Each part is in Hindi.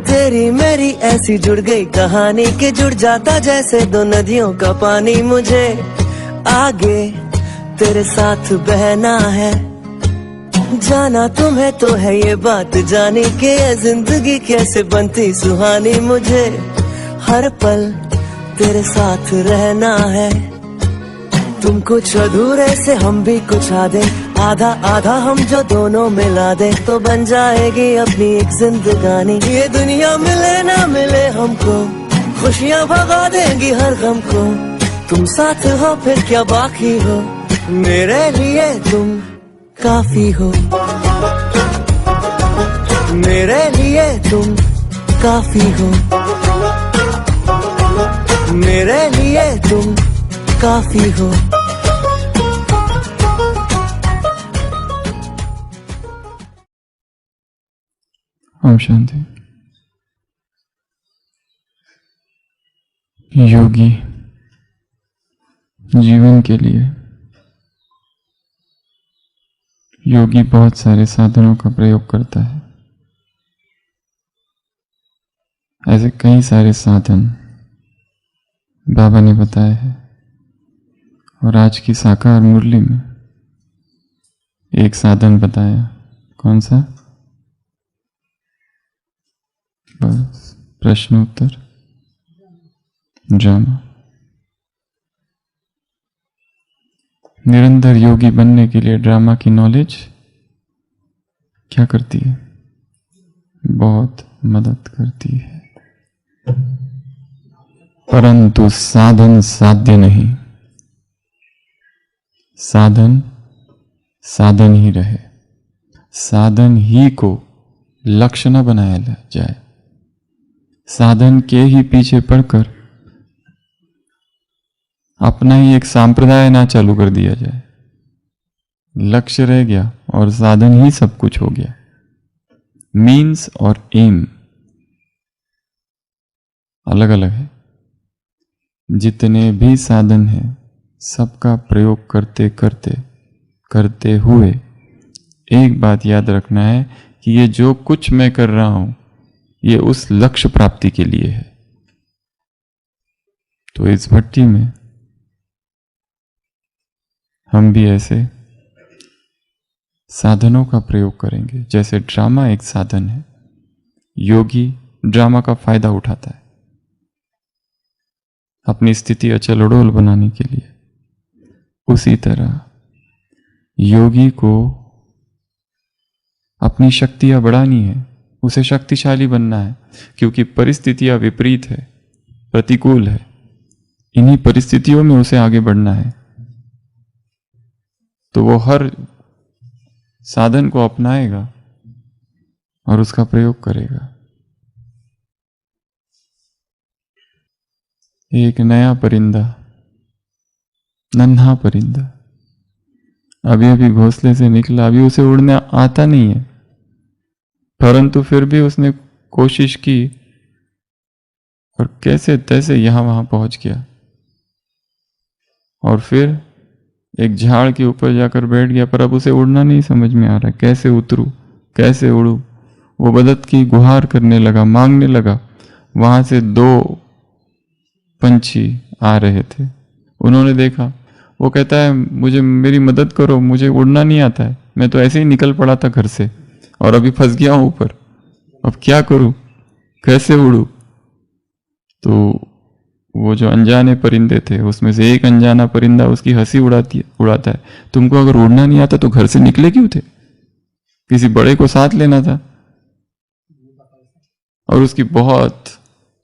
तेरी मेरी ऐसी जुड़ गई कहानी कि जुड़ जाता जैसे दो नदियों का पानी। मुझे आगे तेरे साथ बहना है, जाना तुम्हें तो है ये बात जानी कि ये जिंदगी कैसे बनती सुहानी। मुझे हर पल तेरे साथ रहना है, तुम कुछ अधूरे से हम भी कुछ आधे, आधा आधा हम जो दोनों मिला दे तो बन जाएगी अपनी एक जिंदगानी। ये दुनिया मिले ना मिले हमको, खुशियाँ भगा देंगी हर गम को। तुम साथ हो फिर क्या बाकी हो, मेरे लिए तुम काफी हो, मेरे लिए तुम काफी हो, मेरे लिए तुम काफी हो। ओम शांति। योगी जीवन के लिए योगी बहुत सारे साधनों का प्रयोग करता है। ऐसे कई सारे साधन बाबा ने बताए हैं और आज की साकार मुरली में एक साधन बताया। कौन सा? बस प्रश्न उत्तर ड्रामा। निरंतर योगी बनने के लिए ड्रामा की नॉलेज क्या करती है? बहुत मदद करती है, परंतु साधन साध्य नहीं। साधन साधन ही रहे, साधन ही को लक्ष्य न बनाया जाए। साधन के ही पीछे पड़कर अपना ही एक सांप्रदाय ना चालू कर दिया जाए। लक्ष्य रह गया और साधन ही सब कुछ हो गया। मीन्स और एम अलग अलग है। जितने भी साधन हैं सबका प्रयोग करते करते करते हुए एक बात याद रखना है कि ये जो कुछ मैं कर रहा हूं ये उस लक्ष्य प्राप्ति के लिए है। तो इस भट्टी में हम भी ऐसे साधनों का प्रयोग करेंगे। जैसे ड्रामा एक साधन है, योगी ड्रामा का फायदा उठाता है अपनी स्थिति अचल अडोल बनाने के लिए। उसी तरह योगी को अपनी शक्तियां बढ़ानी है, उसे शक्तिशाली बनना है, क्योंकि परिस्थितियां विपरीत है, प्रतिकूल है। इन्हीं परिस्थितियों में उसे आगे बढ़ना है। तो वो हर साधन को अपनाएगा और उसका प्रयोग करेगा। एक नया परिंदा, नन्हा परिंदा अभी अभी घोंसले से निकला, अभी उसे उड़ना आता नहीं है, परंतु फिर भी उसने कोशिश की और कैसे तैसे यहां वहां पहुंच गया। और फिर एक झाड़ के ऊपर जाकर बैठ गया, पर अब उसे उड़ना नहीं समझ में आ रहा, कैसे उतरूं, कैसे उड़ूं। वो मदद की गुहार करने लगा, मांगने लगा। वहां से दो पंछी आ रहे थे, उन्होंने देखा। वो कहता है मुझे मेरी मदद करो, मुझे उड़ना नहीं आता है, मैं तो ऐसे ही निकल पड़ा था घर से और अभी फंस गया हूं ऊपर, अब क्या करूं, कैसे उड़ूं। तो वो जो अनजाने परिंदे थे उसमें से एक अनजाना परिंदा उसकी हंसी उड़ाता है, तुमको अगर उड़ना नहीं आता तो घर से निकले क्यों थे, किसी बड़े को साथ लेना था। और उसकी बहुत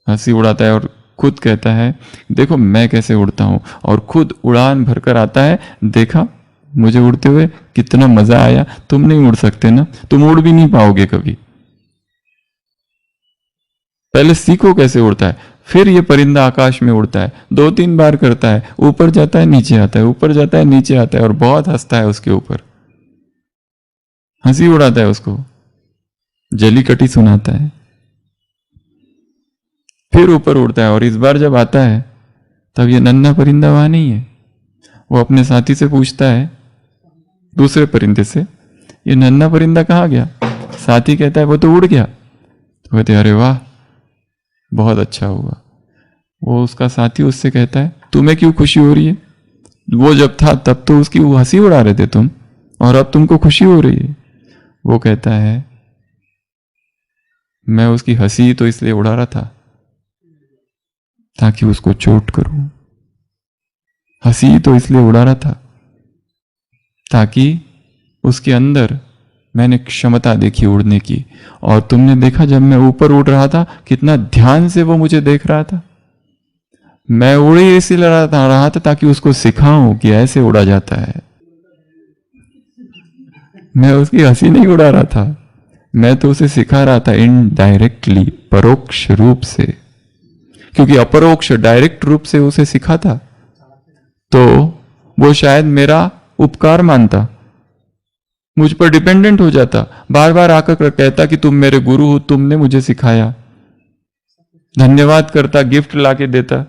हंसी उड़ाता है और खुद कहता है देखो मैं कैसे उड़ता हूं, और खुद उड़ान भरकर आता है, देखा मुझे उड़ते हुए कितना मजा आया। तुम नहीं उड़ सकते ना, तुम उड़ भी नहीं पाओगे कभी, पहले सीखो कैसे उड़ता है। फिर ये परिंदा आकाश में उड़ता है, 2-3 बार करता है, ऊपर जाता है नीचे आता है, ऊपर जाता है नीचे आता है, और बहुत हंसता है उसके ऊपर, हंसी उड़ाता है उसको, जली कटी सुनाता है। फिर ऊपर उड़ता है और इस बार जब आता है तब ये नन्हा परिंदा वहां नहीं है। वो अपने साथी से पूछता है, दूसरे परिंदे से, ये नन्हा परिंदा कहाँ गया? साथी कहता है वो तो उड़ गया। तो कहते अरे वाह, बहुत अच्छा हुआ। वो उसका साथी उससे कहता है तुम्हें क्यों खुशी हो रही है? वो जब था तब तो उसकी वो हंसी उड़ा रहे थे तुम, और अब तुमको खुशी हो रही है। वो कहता है मैं उसकी हंसी तो इसलिए उड़ा रहा था ताकि उसको चोट करूं। हंसी तो इसलिए उड़ा रहा था ताकि उसके अंदर मैंने क्षमता देखी उड़ने की। और तुमने देखा जब मैं ऊपर उड़ रहा था कितना ध्यान से वो मुझे देख रहा था। मैं उड़ी इसलिए रहा था ताकि उसको सिखाऊं कि ऐसे उड़ा जाता है। मैं उसकी हंसी नहीं उड़ा रहा था, मैं तो उसे सिखा रहा था इनडायरेक्टली, परोक्ष रूप से। क्योंकि अपरोक्ष डायरेक्ट रूप से उसे सिखाता तो वो शायद मेरा उपकार मानता, मुझ पर डिपेंडेंट हो जाता, बार बार आकर कहता कि तुम मेरे गुरु हो, तुमने मुझे सिखाया, धन्यवाद करता, गिफ्ट लाके देता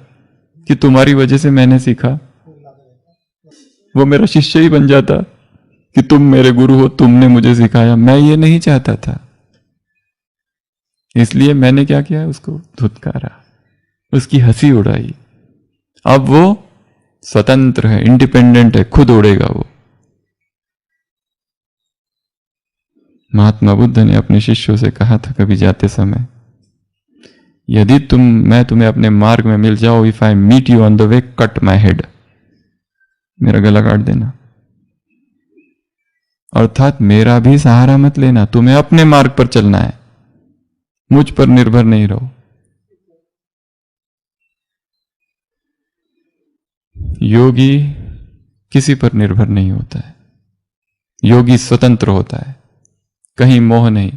कि तुम्हारी वजह से मैंने सीखा। वो मेरा शिष्य ही बन जाता कि तुम मेरे गुरु हो, तुमने मुझे सिखाया। मैं ये नहीं चाहता था, इसलिए मैंने क्या किया, उसको धुतकारा, उसकी हंसी उड़ाई। अब वो स्वतंत्र है, इंडिपेंडेंट है, खुद उड़ेगा वो। महात्मा बुद्ध ने अपने शिष्यों से कहा था कभी जाते समय, यदि मैं तुम्हें अपने मार्ग में मिल जाओ, if I meet you on the way, cut my head, मेरा गला काट देना। अर्थात मेरा भी सहारा मत लेना, तुम्हें अपने मार्ग पर चलना है, मुझ पर निर्भर नहीं रहो। योगी किसी पर निर्भर नहीं होता है, योगी स्वतंत्र होता है, कहीं मोह नहीं,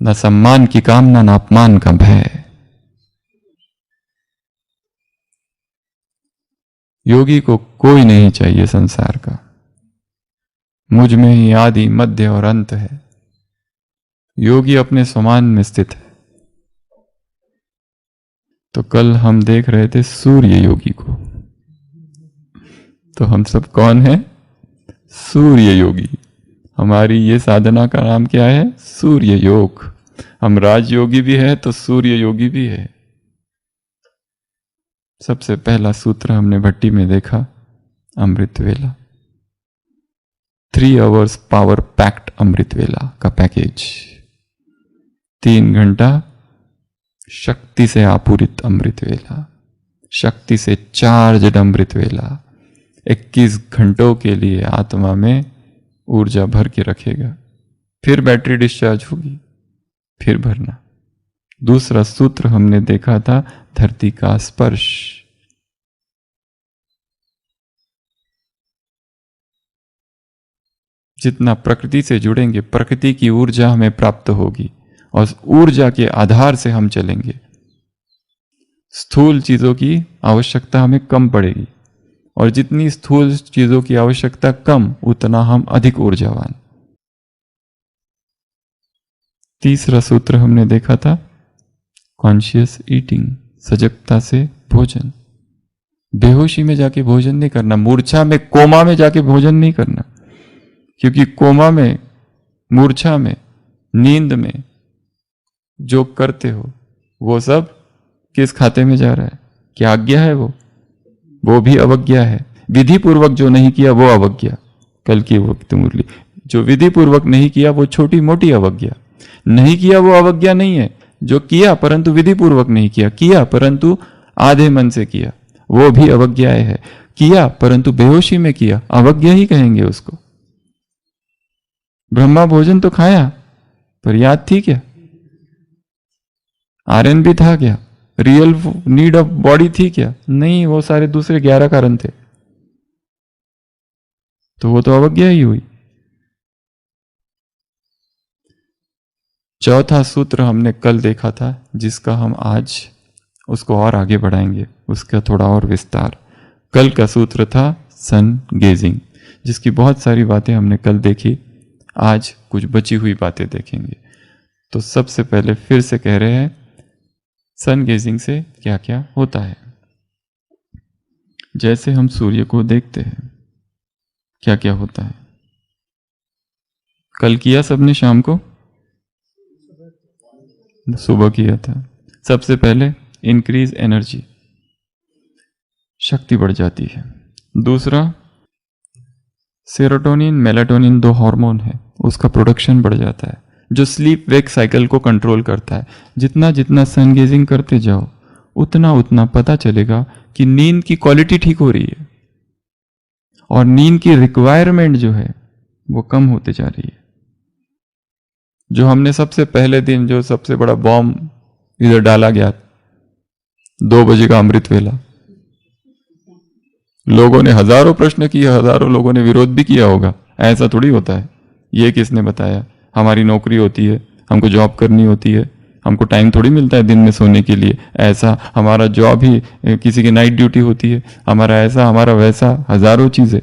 न सम्मान की कामना, न अपमान का भय। योगी को कोई नहीं चाहिए संसार का, मुझ में ही आदि मध्य और अंत है। योगी अपने समान में स्थित है। तो कल हम देख रहे थे सूर्य योगी को, तो हम सब कौन है? सूर्य योगी। हमारी ये साधना का नाम क्या है? सूर्य योग। हम राजयोगी भी है तो सूर्य योगी भी है। सबसे पहला सूत्र हमने भट्टी में देखा, अमृत वेला, 3 hours पावर पैक्ड अमृत वेला का पैकेज, 3 घंटा शक्ति से आपूरित अमृत वेला, शक्ति से चार्जड अमृत वेला, 21 घंटों के लिए आत्मा में ऊर्जा भर के रखेगा, फिर बैटरी डिस्चार्ज होगी, फिर भरना। दूसरा सूत्र हमने देखा था धरती का स्पर्श। जितना प्रकृति से जुड़ेंगे, प्रकृति की ऊर्जा हमें प्राप्त होगी और ऊर्जा के आधार से हम चलेंगे। स्थूल चीजों की आवश्यकता हमें कम पड़ेगी और जितनी स्थूल चीजों की आवश्यकता कम, उतना हम अधिक ऊर्जावान। तीसरा सूत्र हमने देखा था कॉन्शियस ईटिंग, सजगता से भोजन। बेहोशी में जाके भोजन नहीं करना, मूर्छा में, कोमा में जाके भोजन नहीं करना, क्योंकि कोमा में, मूर्छा में, नींद में जो करते हो वो सब किस खाते में जा रहा है? क्या आज्ञा है? वो भी अवज्ञा है। विधि पूर्वक जो नहीं किया वो अवज्ञा। कल की वक्त मुरली, जो विधि पूर्वक नहीं किया वो छोटी मोटी अवज्ञा। नहीं किया वो अवज्ञा नहीं है, जो किया परंतु विधि पूर्वक नहीं किया, किया परंतु आधे मन से किया, वो भी अवज्ञाएं है। किया परंतु बेहोशी में किया, अवज्ञा ही कहेंगे उसको। ब्रह्मा भोजन तो खाया पर याद थी क्या? आर्यन भी था क्या? रियल नीड ऑफ बॉडी थी क्या? नहीं, वो सारे दूसरे 11 कारण थे, तो वो तो अवज्ञा ही हुई। चौथा सूत्र हमने कल देखा था, जिसका हम आज उसको और आगे बढ़ाएंगे, उसका थोड़ा और विस्तार। कल का सूत्र था सन गेजिंग, जिसकी बहुत सारी बातें हमने कल देखी, आज कुछ बची हुई बातें देखेंगे। तो सबसे पहले फिर से कह रहे हैं, सन गेजिंग से क्या क्या होता है। जैसे हम सूर्य को देखते हैं, क्या क्या होता है। कल किया सबने शाम को, सुबह किया था। सबसे पहले इंक्रीज एनर्जी, शक्ति बढ़ जाती है। दूसरा, सेरोटोनिन मेलाटोनिन 2 हार्मोन है, उसका प्रोडक्शन बढ़ जाता है, जो स्लीप वेक साइकिल को कंट्रोल करता है। जितना जितना सन गेजिंग करते जाओ उतना उतना पता चलेगा कि नींद की क्वालिटी ठीक हो रही है और नींद की रिक्वायरमेंट जो है वो कम होते जा रही है। जो हमने सबसे पहले दिन जो सबसे बड़ा बॉम्ब इधर डाला गया, 2 बजे का अमृत वेला, लोगों ने हजारों प्रश्न किए, हजारों लोगों ने विरोध भी किया होगा। ऐसा थोड़ी होता है, ये किसने बताया, हमारी नौकरी होती है, हमको जॉब करनी होती है, हमको टाइम थोड़ी मिलता है दिन में सोने के लिए। ऐसा हमारा जॉब ही, किसी की नाइट ड्यूटी होती है, हमारा ऐसा हमारा वैसा, हजारों चीजें।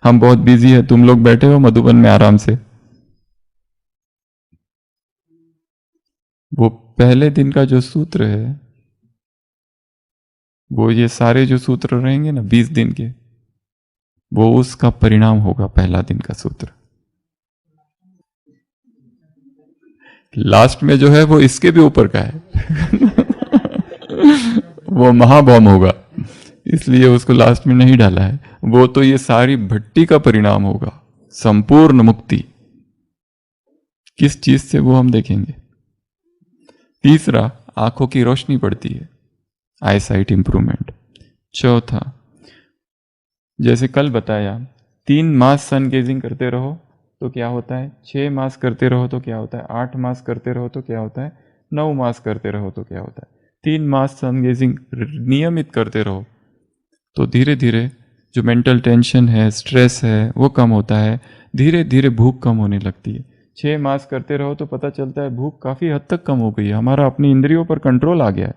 हम बहुत बिजी है, तुम लोग बैठे हो मधुबन में आराम से। वो पहले दिन का जो सूत्र है, वो ये सारे जो सूत्र रहेंगे ना 20 दिन के, वो उसका परिणाम होगा पहला दिन का सूत्र। लास्ट में जो है वो इसके भी ऊपर का है वो महाबॉम्ब होगा, इसलिए उसको लास्ट में नहीं डाला है। वो तो ये सारी भट्टी का परिणाम होगा, संपूर्ण मुक्ति। किस चीज से वो हम देखेंगे। तीसरा, आंखों की रोशनी बढ़ती है, आई साइट इंप्रूवमेंट। चौथा, जैसे कल बताया, 3 मास सन गेजिंग करते रहो तो क्या होता है, 6 मास करते रहो तो क्या होता है, 8 मास करते रहो तो क्या होता है, 9 मास करते रहो तो क्या होता है। 3 मास सन गेजिंग नियमित करते रहो तो धीरे धीरे जो मेंटल टेंशन है, स्ट्रेस है, वो कम होता है, धीरे धीरे भूख कम होने लगती है। 6 मास करते रहो तो पता चलता है भूख काफ़ी हद तक कम हो गई है, हमारा अपनी इंद्रियों पर कंट्रोल आ गया है।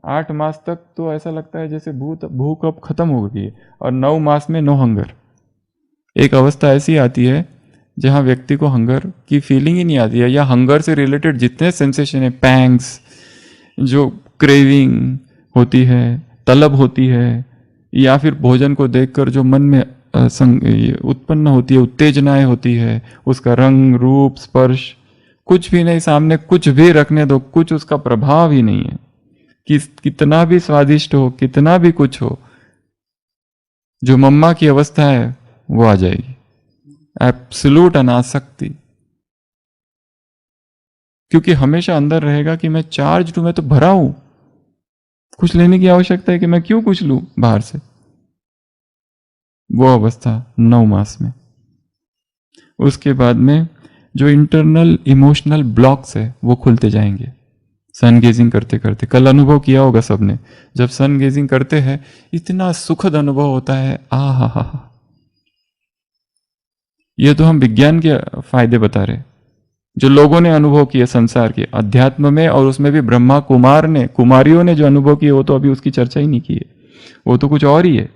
8 मास तक तो ऐसा लगता है जैसे भूख अब खत्म हो गई है। और 9 मास में नो हंगर। एक अवस्था ऐसी आती है जहाँ व्यक्ति को हंगर की फीलिंग ही नहीं आती है, या हंगर से रिलेटेड जितने सेंसेशन है, पैंग्स, जो क्रेविंग होती है, तलब होती है, या फिर भोजन को देखकर जो मन में उत्पन्न होती है, उत्तेजनाएं होती है, उसका रंग रूप स्पर्श कुछ भी नहीं, सामने कुछ भी रखने दो, कुछ उसका प्रभाव ही नहीं है। कि कितना भी स्वादिष्ट हो, कितना भी कुछ हो, जो मम्मा की अवस्था है वो आ जाएगी, एब्सोल्यूट अनासक्ति। क्योंकि हमेशा अंदर रहेगा कि मैं चार्ज हूं, मैं तो भरा हूं, कुछ लेने की आवश्यकता है कि मैं क्यों कुछ लूं बाहर से। वो अवस्था 9 मास में। उसके बाद में जो इंटरनल इमोशनल ब्लॉक्स है वो खुलते जाएंगे सन गेजिंग करते करते। कल अनुभव किया होगा सबने, जब सन गेजिंग करते हैं इतना सुखद अनुभव होता है, आ हा। ये तो हम विज्ञान के फायदे बता रहे, जो लोगों ने अनुभव किए संसार के अध्यात्म में, और उसमें भी ब्रह्मा कुमार ने, कुमारियों ने जो अनुभव किए, वो तो अभी उसकी चर्चा ही नहीं की है, वो तो कुछ और ही है।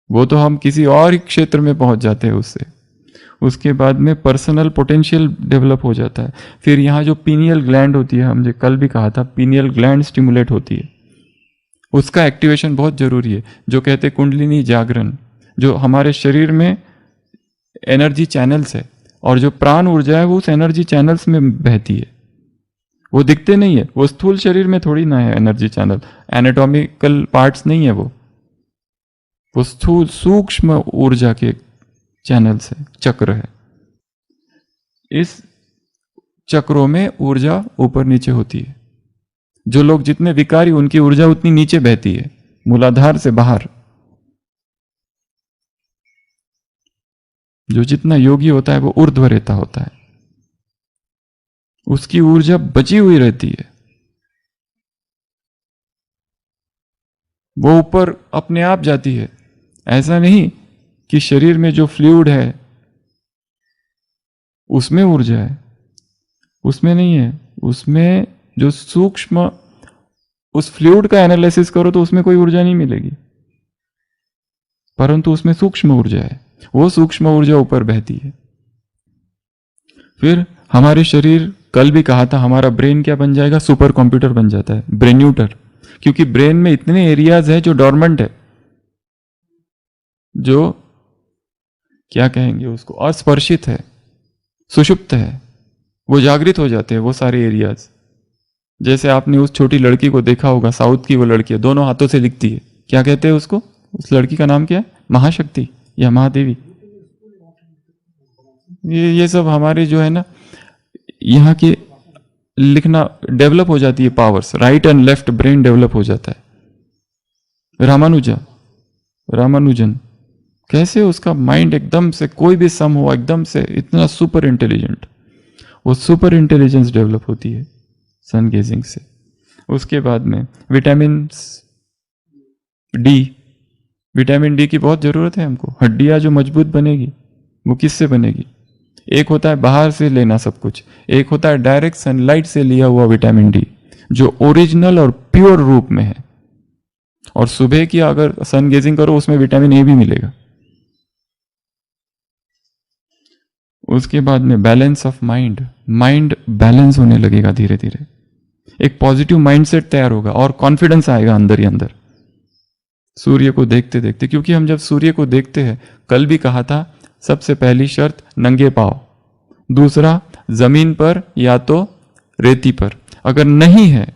वो तो हम किसी और ही क्षेत्र में पहुंच जाते हैं उससे। उसके बाद में पर्सनल पोटेंशियल डेवलप हो जाता है। फिर यहाँ जो पीनियल ग्लैंड होती है, हमने कल भी कहा था, पीनियल ग्लैंड स्टिमुलेट होती है, उसका एक्टिवेशन बहुत जरूरी है। जो कहते हैं कुंडलिनी जागरण, जो हमारे शरीर में एनर्जी चैनल्स है, और जो प्राण ऊर्जा है वो उस एनर्जी चैनल्स में बहती है। वो दिखते नहीं है, वो स्थूल शरीर में थोड़ी ना है एनर्जी चैनल, एनाटॉमिकल पार्ट्स नहीं है वो स्थूल सूक्ष्म ऊर्जा के चैनल्स है, चक्र है। इस चक्रों में ऊर्जा ऊपर नीचे होती है। जो लोग जितने विकारी, उनकी ऊर्जा उतनी नीचे बहती है, मूलाधार से बाहर। जो जितना योगी होता है वो ऊर्ध्व रेता होता है, उसकी ऊर्जा बची हुई रहती है, वो ऊपर अपने आप जाती है। ऐसा नहीं कि शरीर में जो फ्लूइड है उसमें ऊर्जा है, उसमें नहीं है। उसमें जो सूक्ष्म, उस फ्लूइड का एनालिसिस करो तो उसमें कोई ऊर्जा नहीं मिलेगी, परंतु उसमें सूक्ष्म ऊर्जा है, वो सूक्ष्म ऊर्जा ऊपर बहती है। फिर हमारे शरीर कल भी कहा था हमारा ब्रेन क्या बन जाएगा, सुपर कंप्यूटर बन जाता है, ब्रेन्यूटर। क्योंकि ब्रेन में इतने एरियाज है जो डॉर्मेंट है, जो क्या कहेंगे उसको, अस्पर्शित है, सुषुप्त है, वो जागृत हो जाते हैं वो सारे एरियाज। जैसे आपने उस छोटी लड़की को देखा होगा, साउथ की वो लड़की है, दोनों हाथों से लिखती है, क्या कहते हैं उसको, उस लड़की का नाम क्या है, महाशक्ति या महादेवी। ये सब हमारे जो है ना यहाँ की लिखना डेवलप हो जाती है, powers, right and left brain develop हो जाता है। रामानुजन कैसे उसका माइंड एकदम से, कोई भी सम हो एकदम से इतना सुपर इंटेलिजेंट, वो सुपर इंटेलिजेंस डेवलप होती है सन गेजिंग से। उसके बाद में विटामिन डी की बहुत जरूरत है हमको। हड्डियां जो मजबूत बनेगी वो किससे बनेगी, एक होता है बाहर से लेना सब कुछ, एक होता है डायरेक्ट सनलाइट से लिया हुआ विटामिन डी जो ओरिजिनल और प्योर रूप में है। और सुबह की अगर सन गेजिंग करो उसमें विटामिन ए भी मिलेगा। उसके बाद में balance of mind, mind balance होने लगेगा धीरे धीरे, एक पॉजिटिव माइंडसेट तैयार होगा और कॉन्फिडेंस आएगा अंदर ही अंदर सूर्य को देखते देखते। क्योंकि हम जब सूर्य को देखते हैं, कल भी कहा था, सबसे पहली शर्त नंगे पांव, दूसरा जमीन पर या तो रेती पर। अगर नहीं है,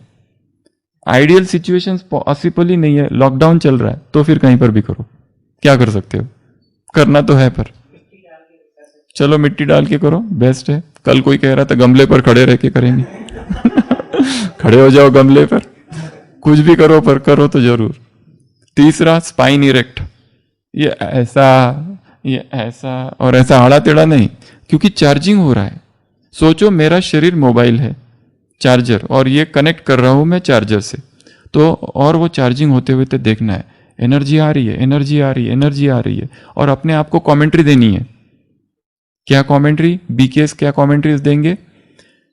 आइडियल सिचुएशंस पॉसिबल ही नहीं है, लॉकडाउन चल रहा है, तो फिर कहीं पर भी करो, क्या कर सकते हो, करना तो है पर चलो मिट्टी डाल के करो, बेस्ट है। कल कोई कह रहा था गमले पर खड़े रह के करेंगे खड़े हो जाओ गमले पर, कुछ भी करो पर करो तो जरूर। तीसरा स्पाइन इरेक्ट, ये ऐसा और ऐसा आड़ा टेढ़ा नहीं, क्योंकि चार्जिंग हो रहा है। सोचो मेरा शरीर मोबाइल है चार्जर, और ये कनेक्ट कर रहा हूं मैं चार्जर से, तो और वो चार्जिंग होते हुए तो देखना है, एनर्जी आ रही है, एनर्जी आ रही है, एनर्जी आ रही है, और अपने आप को कमेंट्री देनी है। क्या कमेंट्री, बीकेएस क्या कमेंट्रीज देंगे,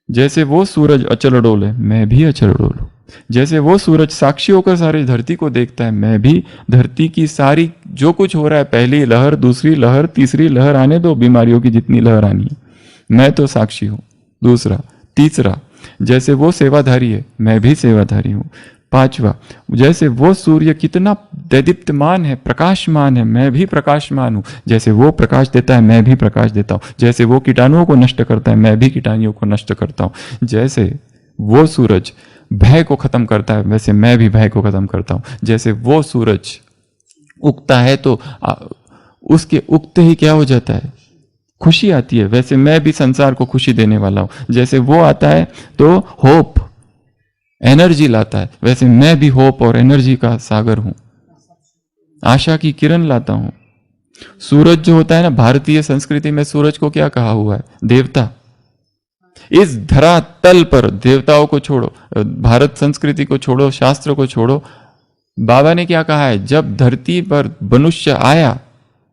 जैसे वो सूरज अचल अडोल है मैं भी अचल अडोल हूं, जैसे वो सूरज साक्षी होकर सारी धरती को देखता है, मैं भी धरती की सारी जो कुछ हो रहा है, पहली लहर, दूसरी लहर, तीसरी लहर, आने दो बीमारियों की जितनी लहर आनी है, मैं तो साक्षी हूं। दूसरा, तीसरा, जैसे वो सेवाधारी है मैं भी सेवाधारी हूं। पांचवा, जैसे वो सूर्य कितना दैदीप्यमान है, प्रकाशमान है, मैं भी प्रकाशमान हूं, जैसे वो प्रकाश देता है मैं भी प्रकाश देता हूं, जैसे वो कीटाणुओं को नष्ट करता है मैं भी कीटाणुओं को नष्ट करता हूं, जैसे वो सूरज भय को खत्म करता है वैसे मैं भी भय को खत्म करता हूं, जैसे वो सूरज उगता है तो उसके उगते ही क्या हो जाता है, खुशी आती है, वैसे मैं भी संसार को खुशी देने वाला हूं, जैसे वो आता है तो होप, एनर्जी लाता है, वैसे मैं भी होप और एनर्जी का सागर हूं, आशा की किरण लाता हूं। सूरज जो होता है ना, भारतीय संस्कृति में सूरज को क्या कहा हुआ है, देवता। इस धरातल पर देवताओं को छोड़ो, भारत संस्कृति को छोड़ो, शास्त्र को छोड़ो, बाबा ने क्या कहा है, जब धरती पर मनुष्य आया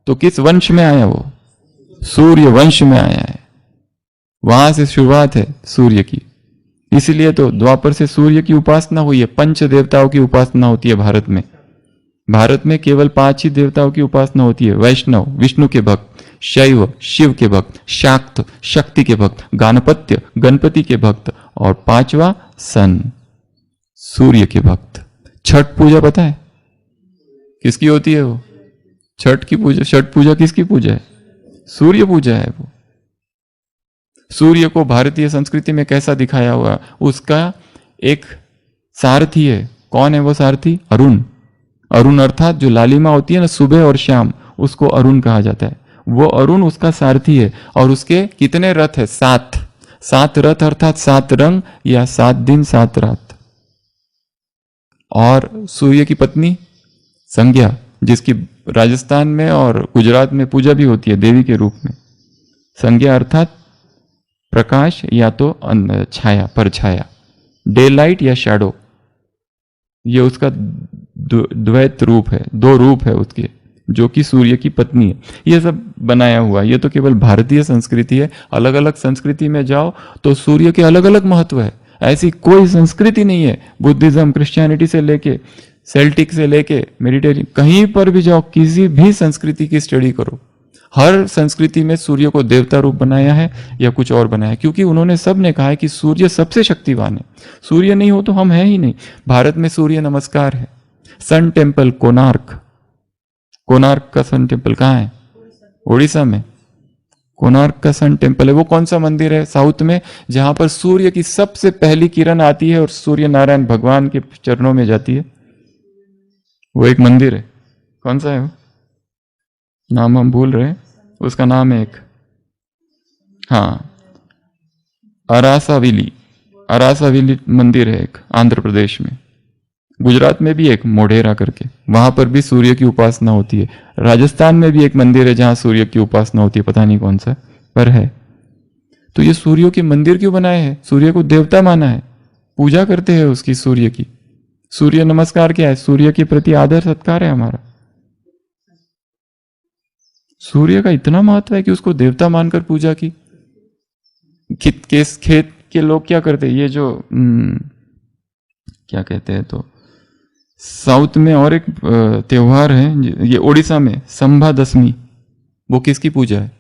तो किस वंश में आया, वो सूर्य वंश में आया है, वहां से शुरुआत है सूर्य की। इसलिए तो द्वापर से सूर्य की उपासना हुई है, पंच देवताओं की उपासना होती है भारत में। भारत में केवल 5 ही देवताओं की उपासना होती है, वैष्णव विष्णु के भक्त, शैव शिव के भक्त, शाक्त शक्ति के भक्त, गाणपत्य गणपति के भक्त, और 5वां सन सूर्य के भक्त। छठ पूजा पता है किसकी होती है, वो छठ की पूजा, छठ पूजा किसकी पूजा है, सूर्य पूजा है। वो सूर्य को भारतीय संस्कृति में कैसा दिखाया हुआ, उसका एक सारथी है, कौन है वो सारथी, अरुण। अरुण अर्थात जो लालिमा होती है ना सुबह और शाम, उसको अरुण कहा जाता है, वो अरुण उसका सारथी है। और उसके कितने रथ है, 7 रथ अर्थात 7 रंग या 7 दिन 7 रात। और सूर्य की पत्नी संज्ञा, जिसकी राजस्थान में और गुजरात में पूजा भी होती है देवी के रूप में। संज्ञा अर्थात प्रकाश या तो छाया, परछाया, डे लाइट या शैडो, ये उसका द्वैत रूप है, 2 रूप है उसके, जो कि सूर्य की पत्नी है। ये सब बनाया हुआ, ये तो केवल भारतीय संस्कृति है। अलग अलग संस्कृति में जाओ तो सूर्य के अलग अलग महत्व है, ऐसी कोई संस्कृति नहीं है, बुद्धिज्म क्रिश्चियनिटी से लेके सेल्टिक से लेके मेडिटेरियन, कहीं पर भी जाओ, किसी भी संस्कृति की स्टडी करो, हर संस्कृति में सूर्य को देवता रूप बनाया है या कुछ और बनाया है, क्योंकि उन्होंने सब ने कहा है कि सूर्य सबसे शक्तिवान है। सूर्य नहीं हो तो हम हैं ही नहीं। भारत में सूर्य नमस्कार है। सन टेम्पल कोणार्क, कोणार्क का सन टेम्पल कहाँ है? उड़ीसा में कोणार्क का सन टेम्पल है। वो कौन सा मंदिर है? साउथ में, जहां पर सूर्य की सबसे पहली किरण आती है और सूर्य नारायण भगवान के चरणों में जाती है। वो एक मंदिर है। कौन सा है वो? नाम हम भूल रहे हैं, उसका नाम है एक, हाँ, अरासाविली, अरासाविली मंदिर है एक, आंध्र प्रदेश में। गुजरात में भी एक मोढेरा करके, वहां पर भी सूर्य की उपासना होती है। राजस्थान में भी एक मंदिर है जहां सूर्य की उपासना होती है, पता नहीं कौन सा पर है। तो ये सूर्य के मंदिर क्यों बनाए हैं? सूर्य को देवता माना है, पूजा करते हैं उसकी, सूर्य की। सूर्य नमस्कार क्या है? सूर्य के प्रति आदर सत्कार है हमारा। सूर्य का इतना महत्व है कि उसको देवता मानकर पूजा की। खेत के लोग क्या करते हैं, ये जो क्या कहते हैं, तो साउथ में और एक त्योहार है, ये उड़ीसा में संभा दशमी। वो किसकी पूजा है?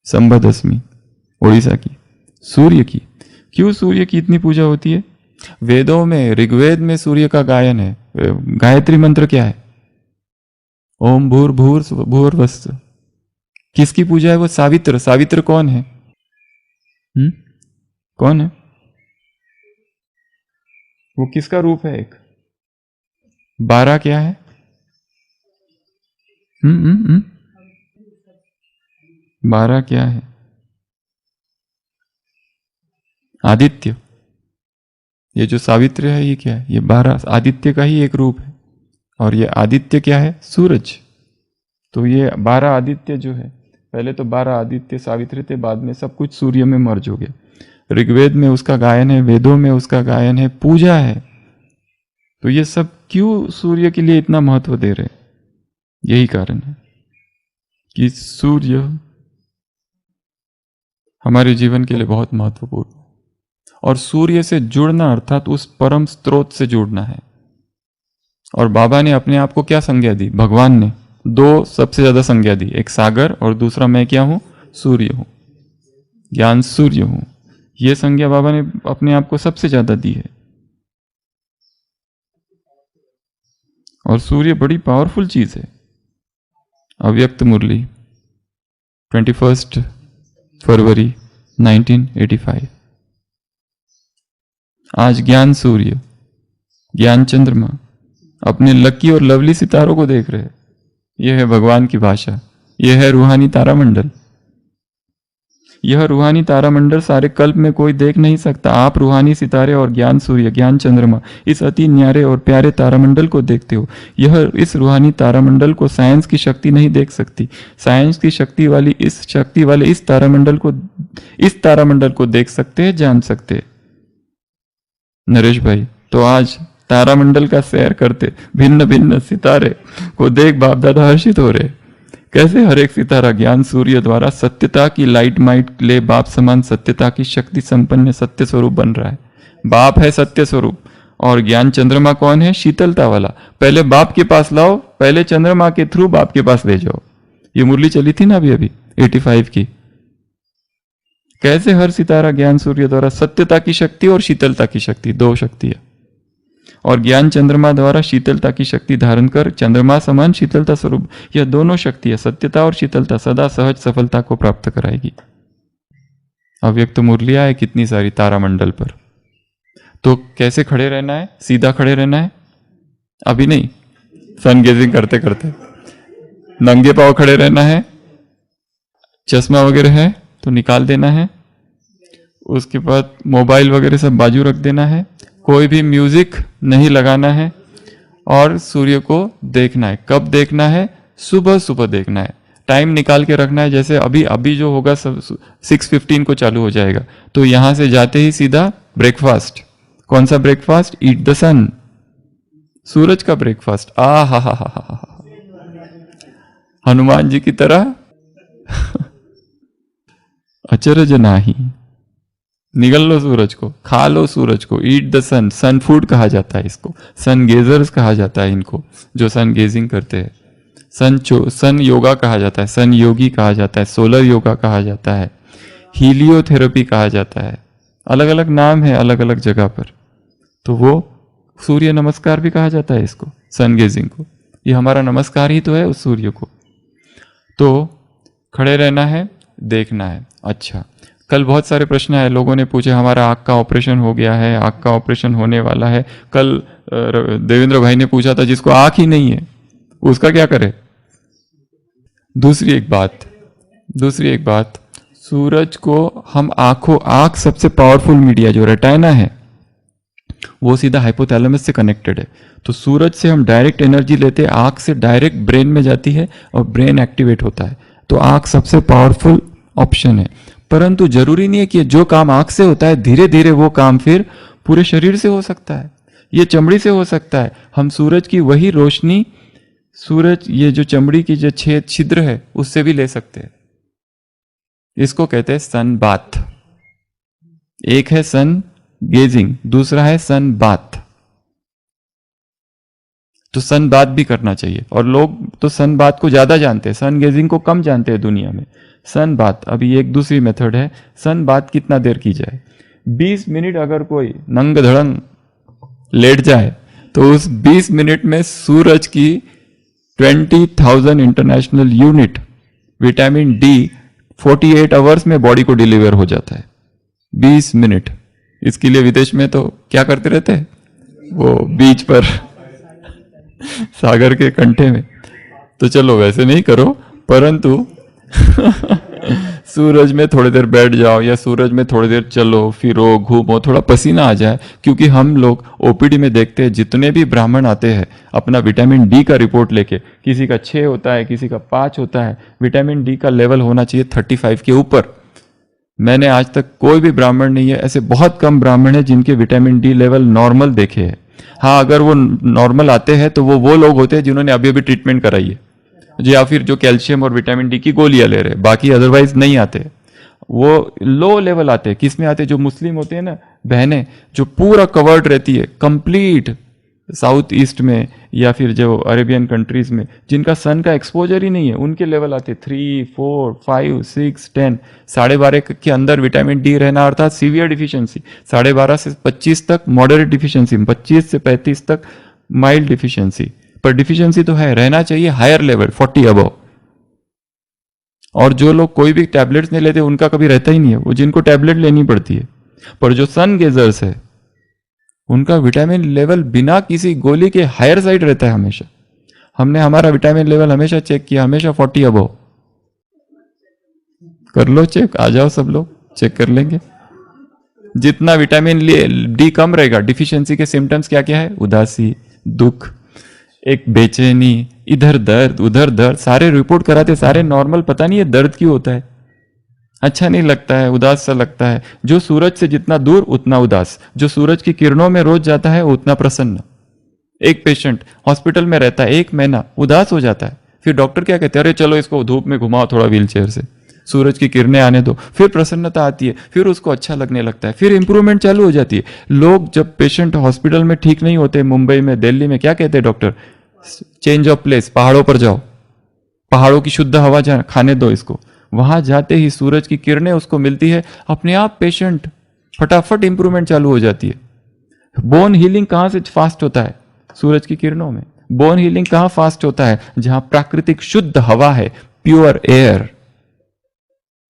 संभा दशमी उड़ीसा की, सूर्य की। क्यों सूर्य की इतनी पूजा होती है? वेदों में, ऋग्वेद में सूर्य का गायन है। गायत्री मंत्र क्या है? ओम भूर्भुवस्सुः। किसकी पूजा है वो? सावित्र। सावित्र कौन है? कौन है वो? किसका रूप है? एक 12 क्या है? 12 क्या है? आदित्य। ये जो सावित्र है ये क्या है? ये 12 आदित्य का ही एक रूप है। और ये आदित्य क्या है? सूरज। तो ये 12 आदित्य जो है, पहले तो 12 आदित्य सावित्री थे, बाद में सब कुछ सूर्य में मर्ज हो गया। ऋग्वेद में उसका गायन है, वेदों में उसका गायन है, पूजा है। तो ये सब क्यों सूर्य के लिए इतना महत्व दे रहे? यही कारण है कि सूर्य हमारे जीवन के लिए बहुत महत्वपूर्ण है। और सूर्य से जुड़ना अर्थात उस परम स्रोत से जुड़ना है। और बाबा ने अपने आप को क्या संज्ञा दी? भगवान ने 2 सबसे ज्यादा संज्ञा दी, एक सागर और दूसरा मैं क्या हूं? सूर्य हूं, ज्ञान सूर्य हूं। यह संज्ञा बाबा ने अपने आप को सबसे ज्यादा दी है। और सूर्य बड़ी पावरफुल चीज है। अव्यक्त मुरली 21 फरवरी 1985। आज ज्ञान सूर्य, ज्ञान चंद्रमा अपने लकी और लवली सितारों को देख रहे हैं। यह है भगवान की भाषा। यह है रूहानी तारामंडल। यह रूहानी तारामंडल सारे कल्प में कोई देख नहीं सकता। आप रूहानी सितारे और ज्ञान सूर्य, ज्ञान चंद्रमा, इस अति न्यारे और प्यारे तारामंडल को देखते हो। इस रूहानी तारामंडल को साइंस की शक्ति नहीं देख सकती। साइंस की शक्ति वाले इस तारामंडल को देख सकते हैं, जान सकते हैं। नरेश भाई, तो आज तारामंडल का सैर करते भिन्न भिन्न सितारे को देख बाप दादा हर्षित हो रहे। कैसे हर एक सितारा ज्ञान सूर्य द्वारा सत्यता की लाइट माइट ले बाप समान सत्यता की शक्ति संपन्न सत्य स्वरूप बन रहा है। बाप है सत्य स्वरूप। और ज्ञान चंद्रमा कौन है? शीतलता वाला। पहले बाप के पास लाओ, पहले चंद्रमा के थ्रू बाप के पास ले जाओ। ये मुरली चली थी ना अभी 85 की। कैसे हर सितारा ज्ञान सूर्य द्वारा सत्यता की शक्ति और शीतलता की शक्ति, 2 शक्ति है। और ज्ञान चंद्रमा द्वारा शीतलता की शक्ति धारण कर चंद्रमा समान शीतलता स्वरूप, यह दोनों शक्तियां सत्यता और शीतलता सदा सहज सफलता को प्राप्त कराएगी। अव्यक्त मुरलियां है कितनी सारी तारामंडल पर। तो कैसे खड़े रहना है? सीधा खड़े रहना है, अभी नहीं, सन गेजिंग करते करते। नंगे पांव खड़े रहना है। चश्मा वगैरह है तो निकाल देना है। उसके बाद मोबाइल वगैरह सब बाजू रख देना है। कोई भी म्यूजिक नहीं लगाना है। और सूर्य को देखना है। कब देखना है? सुबह सुबह देखना है। टाइम निकाल के रखना है। जैसे अभी जो होगा 6:15 को चालू हो जाएगा, तो यहां से जाते ही सीधा ब्रेकफास्ट। कौन सा ब्रेकफास्ट? ईट द सन, सूरज का ब्रेकफास्ट। आ हा हनुमान जी की तरह अचरज नाही, निगल लो सूरज को, खा लो सूरज को। Eat the sun, sun food कहा जाता है इसको। सन गेजर्स कहा जाता है इनको, जो सन गेजिंग करते हैं। सन योगा कहा जाता है, सन योगी कहा जाता है, सोलर योगा कहा जाता है, हीलियोथेरेपी कहा जाता है, अलग अलग नाम है अलग अलग जगह पर। तो वो सूर्य नमस्कार भी कहा जाता है इसको, सन गेजिंग को। ये हमारा नमस्कार ही तो है उस सूर्य को। तो खड़े रहना है, देखना है। अच्छा, कल बहुत सारे प्रश्न आए, लोगों ने पूछे हमारा आँख का ऑपरेशन हो गया है, आँख का ऑपरेशन होने वाला है। कल देवेंद्र भाई ने पूछा था जिसको आँख ही नहीं है उसका क्या करे। दूसरी एक बात, सूरज को हम आँख सबसे पावरफुल मीडिया जो रेटाइना है वो सीधा हाइपोथैलेमस से कनेक्टेड है। तो सूरज से हम डायरेक्ट एनर्जी लेते हैं, आँख से डायरेक्ट ब्रेन में जाती है और ब्रेन एक्टिवेट होता है। तो आँख सबसे पावरफुल ऑप्शन है। परंतु जरूरी नहीं है कि जो काम आँख से होता है धीरे धीरे वो काम फिर पूरे शरीर से हो सकता है, ये चमड़ी से हो सकता है। हम सूरज की वही रोशनी, सूरज ये जो चमड़ी की जो छिद्र है उससे भी ले सकते हैं। इसको कहते हैं सन बाथ। एक है सन गेजिंग, दूसरा है सन बाथ। तो सन बाथ भी करना चाहिए। और लोग तो सन बाथ को ज्यादा जानते हैं, सन गेजिंग को कम जानते हैं दुनिया में। सन बाथ अभी एक दूसरी मेथड है। सन बाथ कितना देर की जाए? 20 मिनट अगर कोई नंग धड़ंग लेट जाए तो उस 20 मिनट में सूरज की 20,000 international unit vitamin D 48 hours में बॉडी को डिलीवर हो जाता है। 20 मिनट। इसके लिए विदेश में तो क्या करते रहते हैं, वो बीच पर सागर के कंठे में। तो चलो वैसे नहीं करो, परंतु सूरज में थोड़ी देर बैठ जाओ या सूरज में थोड़ी देर चलो फिरो घूमो, थोड़ा पसीना आ जाए। क्योंकि हम लोग ओपीडी में देखते हैं जितने भी ब्राह्मण आते हैं अपना विटामिन डी का रिपोर्ट लेके, किसी का 6 होता है, किसी का 5 होता है। विटामिन डी का लेवल होना चाहिए 35 के ऊपर। मैंने आज तक कोई भी ब्राह्मण नहीं है, ऐसे बहुत कम ब्राह्मण है जिनके विटामिन डी लेवल नॉर्मल देखे हैं। हाँ, अगर वो नॉर्मल आते हैं तो वो लोग होते हैं जिन्होंने अभी अभी ट्रीटमेंट कराई है, या फिर जो कैल्शियम और विटामिन डी की गोलियां ले रहे हैं। बाकी अदरवाइज नहीं आते, वो लो लेवल आते हैं। किस में आते हैं? जो मुस्लिम होते हैं ना बहनें, जो पूरा कवर्ड रहती है कंप्लीट, साउथ ईस्ट में या फिर जो अरेबियन कंट्रीज में जिनका सन का एक्सपोजर ही नहीं है, उनके लेवल आते 3, 4, 5, 6, 10। 12.5 के अंदर विटामिन डी रहना अर्थात सीवियर डिफिशियंसी। 12.5 से 25 तक मॉडरेट डिफिशियंसी, 25 से 35 तक माइल्ड डिफिशियंसी। पर डिफिशियंसी तो है, रहना चाहिए हायर लेवल 40 अबव। और जो लोग कोई भी टैबलेट्स नहीं लेते उनका कभी रहता ही नहीं है, वो जिनको टैबलेट लेनी पड़ती है। पर जो सन गेजर्स है उनका विटामिन लेवल बिना किसी गोली के हायर साइड रहता है हमेशा। हमने हमारा विटामिन लेवल हमेशा चेक किया, हमेशा 40 अबव। कर लो चेक, आ जाओ सब लोग चेक कर लेंगे। जितना विटामिन डी कम रहेगा, डिफिशियंसी के सिम्टम्स क्या क्या है? उदासी, दुख, एक बेचैनी, इधर दर्द उधर दर्द, सारे रिपोर्ट कराते, सारे नॉर्मल, पता नहीं है दर्द क्यों होता है, अच्छा नहीं लगता है, उदास सा लगता है। जो सूरज से जितना दूर उतना उदास, जो सूरज की किरणों में रोज जाता है उतना प्रसन्न। एक पेशेंट हॉस्पिटल में रहता है 1 महीना, उदास हो जाता है। फिर डॉक्टर क्या कहते हैं? अरे चलो इसको धूप में घुमाओ थोड़ा व्हीलचेयर से, सूरज की किरणें आने दो। फिर प्रसन्नता आती है, फिर उसको अच्छा लगने लगता है, फिर इंप्रूवमेंट चालू हो जाती है। लोग जब पेशेंट हॉस्पिटल में ठीक नहीं होते, मुंबई में, दिल्ली में, क्या कहते हैं डॉक्टर? चेंज ऑफ प्लेस, पहाड़ों पर जाओ, पहाड़ों की शुद्ध हवा खाने दो इसको। वहां जाते ही सूरज की किरणें उसको मिलती है, अपने आप पेशेंट फटाफट इंप्रूवमेंट चालू हो जाती है। बोन हीलिंग कहां से फास्ट होता है? सूरज की किरणों में। बोन हीलिंग कहां फास्ट होता है? जहां प्राकृतिक शुद्ध हवा है, प्योर एयर।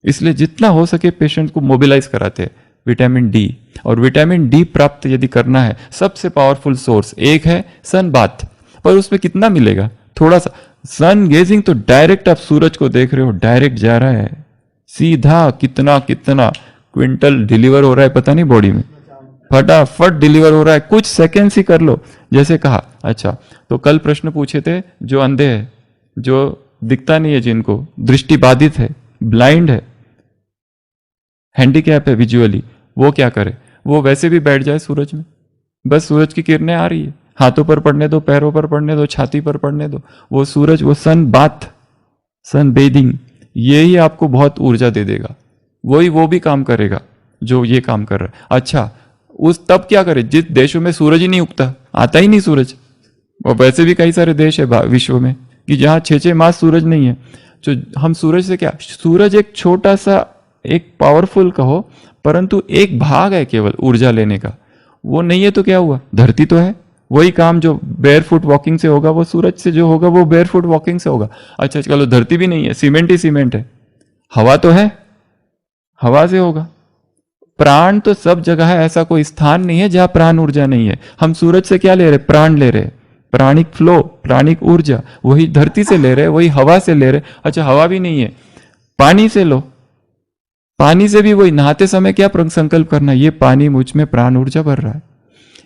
इसलिए जितना हो सके पेशेंट को मोबिलाइज कराते हैं विटामिन डी। और विटामिन डी प्राप्त यदि करना है, सबसे पावरफुल सोर्स एक है सन बाथ। पर उसमें कितना मिलेगा? थोड़ा सा। सन गेजिंग तो डायरेक्ट आप सूरज को देख रहे हो, डायरेक्ट जा रहा है सीधा, कितना कितना क्विंटल डिलीवर हो रहा है पता नहीं बॉडी में, फटाफट डिलीवर हो रहा है, कुछ सेकेंड्स ही कर लो जैसे कहा। अच्छा, तो कल प्रश्न पूछे थे जो अंधे है, जो दिखता नहीं है, जिनको दृष्टि बाधित है, ब्लाइंड है, हैंडीकैप है विजुअली, वो क्या करे? वो वैसे भी बैठ जाए सूरज में, बस सूरज की किरणें आ रही है, हाथों पर पड़ने दो, पैरों पर पड़ने दो, छाती पर पड़ने दो, वो सूरज, वो सन बाथ, सन बेदिंग, ये ही आपको बहुत ऊर्जा दे देगा। वो भी काम करेगा जो ये काम कर रहा है। अच्छा, उस तब क्या करे? जिस देशों में सूरज ही नहीं उगता, आता ही नहीं सूरज, और वैसे भी कई सारे देश है विश्व में कि जहां 6-6 मास सूरज नहीं है, जो हम सूरज से क्या, सूरज एक छोटा सा, एक पावरफुल कहो, परंतु एक भाग है केवल ऊर्जा लेने का, वो नहीं है तो क्या हुआ, धरती तो है। वही काम जो बेयर फुट वॉकिंग से होगा वो सूरज से जो होगा वो बेयर फुट वॉकिंग से होगा। अच्छा चलो धरती भी नहीं है, सीमेंट ही सीमेंट है, हवा तो है, हवा से होगा। प्राण तो सब जगह है, ऐसा कोई स्थान नहीं है जहां प्राण ऊर्जा नहीं है। हम सूरज से क्या ले रहे, प्राण ले रहे, प्राणिक फ्लो, प्राणिक ऊर्जा, वही धरती से ले रहे, वही हवा से ले रहे। अच्छा हवा भी नहीं है, पानी से लो, पानी से भी वही, नहाते समय क्या संकल्प करना, ये पानी मुझ में प्राण ऊर्जा भर रहा है।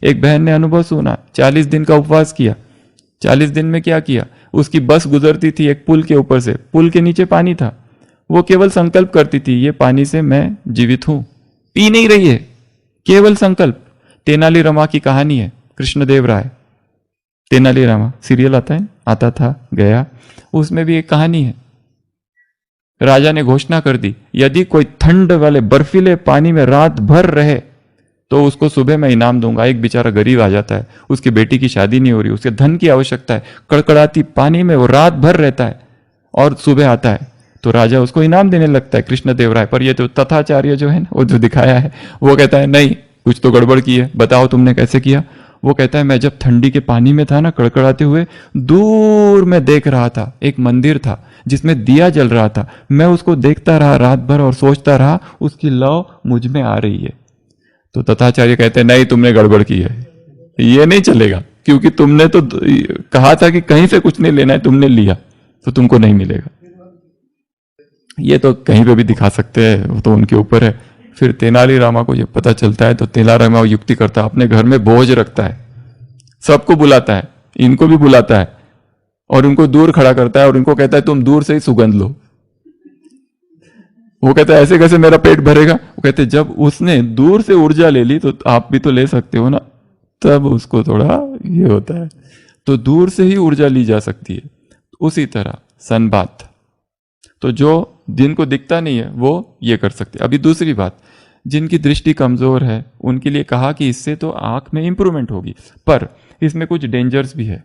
एक बहन ने अनुभव सुना, 40 दिन का उपवास किया, 40 दिन में क्या किया, उसकी बस गुजरती थी एक पुल के ऊपर से, पुल के नीचे पानी था, वो केवल संकल्प करती थी ये पानी से मैं जीवित हूं, पी नहीं रही है, केवल संकल्प। तेनाली रामा की कहानी है, कृष्णदेव राय, तेनाली रामा सीरियल आता है, आता था गया, उसमें भी एक कहानी है। राजा ने घोषणा कर दी यदि कोई ठंड वाले बर्फीले पानी में रात भर रहे तो उसको सुबह मैं इनाम दूंगा। एक बेचारा गरीब आ जाता है, उसकी बेटी की शादी नहीं हो रही, उसके धन की आवश्यकता है, कड़कड़ाती पानी में वो रात भर रहता है और सुबह आता है तो राजा उसको इनाम देने लगता है कृष्णदेव राय। पर ये तो तथाचार्य जो है ना, वो जो दिखाया है, वो कहता है नहीं कुछ तो गड़बड़ की है, बताओ तुमने कैसे किया। वो कहता है मैं जब ठंडी के पानी में था ना, कड़कड़ाते हुए, दूर में देख रहा था एक मंदिर था जिसमें दिया जल रहा था, मैं उसको देखता रहा रात भर और सोचता रहा उसकी लौ मुझ में आ रही है। तो तथाचार्य कहते हैं नहीं तुमने गड़बड़ की है, ये नहीं चलेगा, क्योंकि तुमने तो कहा था कि कहीं से कुछ नहीं लेना है, तुमने लिया तो तुमको नहीं मिलेगा। ये तो कहीं पे भी दिखा सकते हैं, वो तो उनके ऊपर है। फिर तेनाली रामा को ये पता चलता है तो तेनाली रामा युक्ति करता है, अपने घर में भोज रखता है, सबको बुलाता है, इनको भी बुलाता है और उनको दूर खड़ा करता है और उनको कहता है तुम दूर से ही सुगंध लो। वो कहता है ऐसे कैसे मेरा पेट भरेगा। वो कहते जब उसने दूर से ऊर्जा ले ली तो आप भी तो ले सकते हो ना, तब उसको थोड़ा ये होता है। तो दूर से ही ऊर्जा ली जा सकती है। उसी तरह सनबाथ, तो जो जिनको दिखता नहीं है वो ये कर सकते। अभी दूसरी बात, जिनकी दृष्टि कमजोर है उनके लिए कहा कि इससे तो आंख में इंप्रूवमेंट होगी, पर इसमें कुछ डेंजर्स भी है।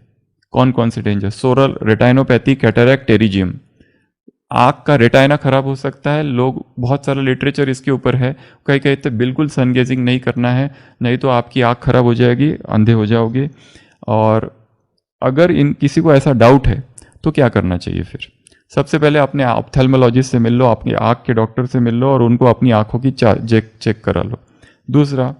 कौन कौन से डेंजर? सोरल रेटाइनोपैथी, कैटरैक्ट, टेरिजियम। आंख का रेटाइना खराब हो सकता है, लोग बहुत सारा लिटरेचर इसके ऊपर है, कई कहते बिल्कुल सन गेजिंग नहीं करना है, नहीं तो आपकी आंख खराब हो जाएगी, अंधे हो जाओगे। और अगर इन किसी को ऐसा डाउट है तो क्या करना चाहिए? फिर सबसे पहले अपने ऑप्थेल्मोलॉजिस्ट से मिल लो, अपनी आंख के डॉक्टर से मिल लो और उनको अपनी आंखों की चेक करा लो। दूसरा,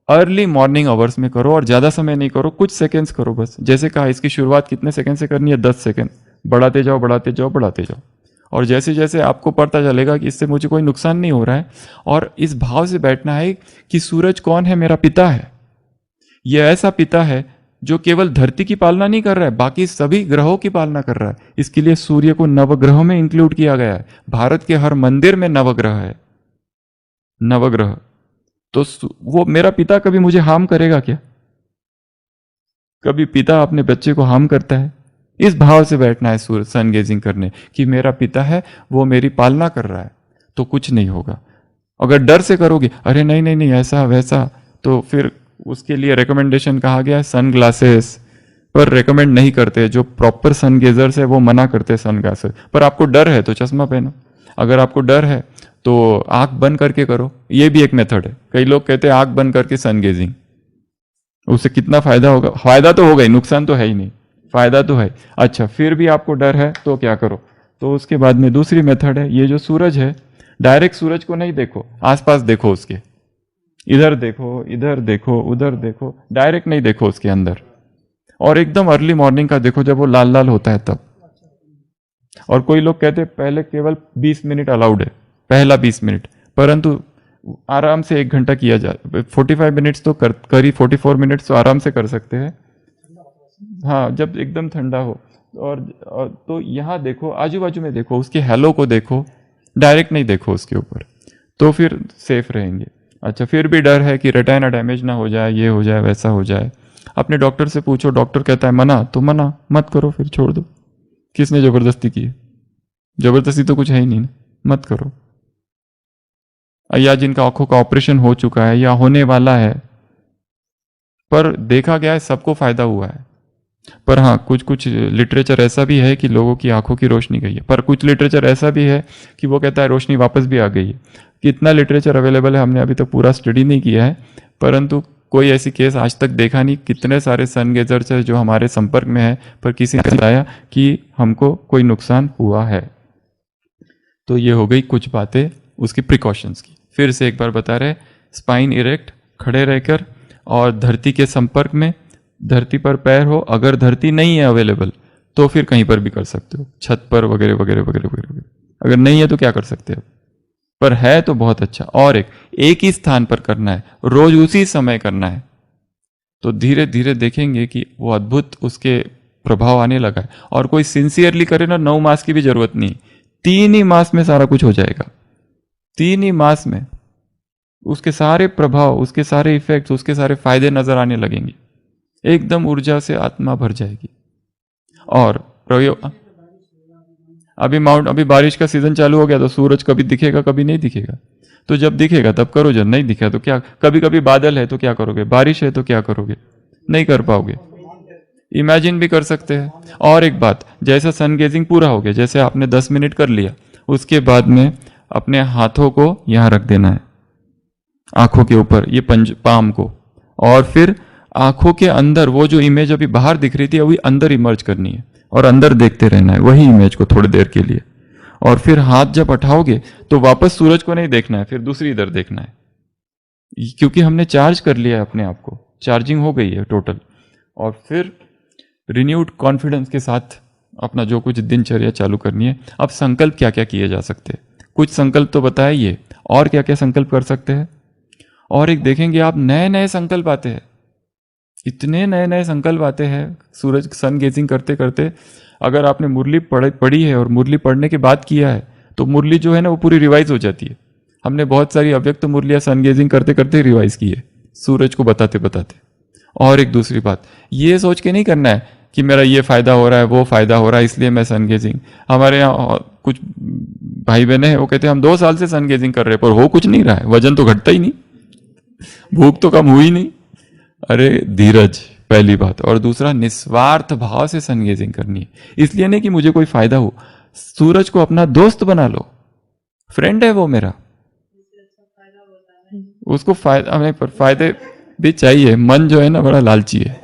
अर्ली मॉर्निंग आवर्स में करो और ज़्यादा समय नहीं करो, कुछ सेकेंड्स करो बस। जैसे कहा इसकी शुरुआत कितने सेकेंड से करनी है? 10 सेकेंड। बढ़ाते जाओ बढ़ाते जाओ बढ़ाते जाओ, और जैसे जैसे आपको पता चलेगा कि इससे मुझे कोई नुकसान नहीं हो रहा है, और इस भाव से बैठना है कि सूरज कौन है? मेरा पिता है। यह ऐसा पिता है जो केवल धरती की पालना नहीं कर रहा है, बाकी सभी ग्रहों की पालना कर रहा है। इसके लिए सूर्य को नवग्रहों में इंक्लूड किया गया है। भारत के हर मंदिर में नवग्रह है, नवग्रह। तो वो मेरा पिता कभी मुझे हार्म करेगा क्या? कभी पिता अपने बच्चे को हार्म करता है? इस भाव से बैठना है सूर्य सन गेजिंग करने, कि मेरा पिता है वो मेरी पालना कर रहा है, तो कुछ नहीं होगा। अगर डर से करोगे, अरे नहीं नहीं नहीं ऐसा वैसा, तो फिर उसके लिए रिकमेंडेशन कहा गया है सन ग्लासेस, पर रिकमेंड नहीं करते। जो प्रॉपर सन गेजर्स है वो मना करते हैं सन ग्लासेस। पर आपको डर है तो चश्मा पहनो, अगर आपको डर है तो आंख बंद करके करो, ये भी एक मेथड है। कई लोग कहते हैं आंख बंद करके सन गेजिंग, उससे कितना फायदा होगा? फायदा तो होगा ही, नुकसान तो है ही नहीं, फायदा तो है। अच्छा, फिर भी आपको डर है तो क्या करो? तो उसके बाद में दूसरी मेथड है, ये जो सूरज है, डायरेक्ट सूरज को नहीं देखो, आसपास देखो उसके, इधर देखो इधर देखो उधर देखो, डायरेक्ट नहीं देखो उसके अंदर। और एकदम अर्ली मॉर्निंग का देखो जब वो लाल लाल होता है तब। और कोई लोग कहते हैं पहले केवल 20 मिनट अलाउड है, पहला 20 मिनट, परंतु आराम से 1 घंटा किया जाए। 45 मिनट्स तो करी 44 मिनट्स तो आराम से कर सकते हैं। हाँ, जब एकदम ठंडा हो। और तो यहाँ देखो, आजू बाजू में देखो, उसके हेलो को देखो, डायरेक्ट नहीं देखो उसके ऊपर, तो फिर सेफ रहेंगे। अच्छा, फिर भी डर है कि रेटाइना डैमेज ना हो जाए, ये हो जाए वैसा हो जाए, अपने डॉक्टर से पूछो। डॉक्टर कहता है मना, तो मना मत करो, फिर छोड़ दो। किसने जबरदस्ती की है? जबरदस्ती तो कुछ है ही नहीं ना, मत करो। या जिनका आंखों का ऑपरेशन हो चुका है या होने वाला है, पर देखा गया है सबको फायदा हुआ है, पर हाँ, कुछ कुछ लिटरेचर ऐसा भी है कि लोगों की आंखों की रोशनी गई है, पर कुछ लिटरेचर ऐसा भी है कि वो कहता है रोशनी वापस भी आ गई है। कितना लिटरेचर अवेलेबल है हमने अभी तक पूरा स्टडी नहीं किया है, परंतु कोई ऐसी केस आज तक देखा नहीं। कितने सारे सन गेजर्स है जो हमारे संपर्क में है, पर किसी ने बताया कि हमको कोई नुकसान हुआ है। तो ये हो गई कुछ बातें उसकी प्रिकॉशंस की। फिर से एक बार बता रहे, स्पाइन इरेक्ट, खड़े रहकर, और धरती के संपर्क में, धरती पर पैर हो। अगर धरती नहीं है अवेलेबल तो फिर कहीं पर भी कर सकते हो, छत पर वगैरह वगैरह वगैरह वगैरह। अगर नहीं है तो क्या कर सकते हो, पर है तो बहुत अच्छा। और एक ही स्थान पर करना है, रोज उसी समय करना है, तो धीरे धीरे देखेंगे कि वो अद्भुत उसके प्रभाव आने लगा है। और कोई सिंसियरली करे ना, 9 मास की भी जरूरत नहीं, 3 ही मास में सारा कुछ हो जाएगा। 3 ही मास में उसके सारे प्रभाव, उसके सारे इफेक्ट्स, उसके सारे फायदे नजर आने लगेंगे। एकदम ऊर्जा से आत्मा भर जाएगी। और प्रयोग, अभी बारिश का सीजन चालू हो गया, तो सूरज कभी दिखेगा कभी नहीं दिखेगा। तो जब दिखेगा तब करो, जब नहीं दिखा तो क्या। कभी कभी बादल है तो क्या करोगे, बारिश है तो क्या करोगे, नहीं कर पाओगे। इमेजिन भी कर सकते हैं। और एक बात, जैसा सन गेजिंग पूरा हो गया, जैसे आपने 10 मिनट कर लिया, उसके बाद में अपने हाथों को यहां रख देना है, आंखों के ऊपर, ये पाम को, और फिर आंखों के अंदर वो जो इमेज अभी बाहर दिख रही थी, अभी अंदर इमर्ज करनी है और अंदर देखते रहना है वही इमेज को थोड़ी देर के लिए। और फिर हाथ जब उठाओगे तो वापस सूरज को नहीं देखना है, फिर दूसरी इधर देखना है, क्योंकि हमने चार्ज कर लिया है अपने आप को, चार्जिंग हो गई है टोटल। और फिर रिन्यूड कॉन्फिडेंस के साथ अपना जो कुछ दिनचर्या चालू करनी है। अब संकल्प क्या क्या किए जा सकते हैं, कुछ संकल्प तो बताइए, और क्या क्या संकल्प कर सकते हैं। और एक देखेंगे आप, नए नए संकल्प आते हैं, इतने नए नए संकल्प आते हैं सूरज सन गेजिंग करते करते। अगर आपने मुरली पढ़ी है और मुरली पढ़ने के बाद किया है, तो मुरली जो है ना वो पूरी रिवाइज हो जाती है। हमने बहुत सारी अव्यक्त मुरलियां सन गेजिंग करते करते रिवाइज की है, सूरज को बताते बताते। और एक दूसरी बात, ये सोच के नहीं करना है कि मेरा ये फायदा हो रहा है, वो फायदा हो रहा है, इसलिए मैं सन गेजिंग। हमारे यहाँ कुछ भाई बहन है, वो कहते हैं हम 2 साल से सन गेजिंग कर रहे हैं, पर हो कुछ नहीं रहा है, वजन तो घटता ही नहीं, भूख तो कम हुई नहीं। अरे धीरज पहली बात, और दूसरा निस्वार्थ भाव से सन गेजिंग करनी है। इसलिए नहीं कि मुझे कोई फायदा हो, सूरज को अपना दोस्त बना लो, फ्रेंड है वो मेरा, उसको फायदा हमें, पर फायदे भी चाहिए। मन जो है ना बड़ा लालची है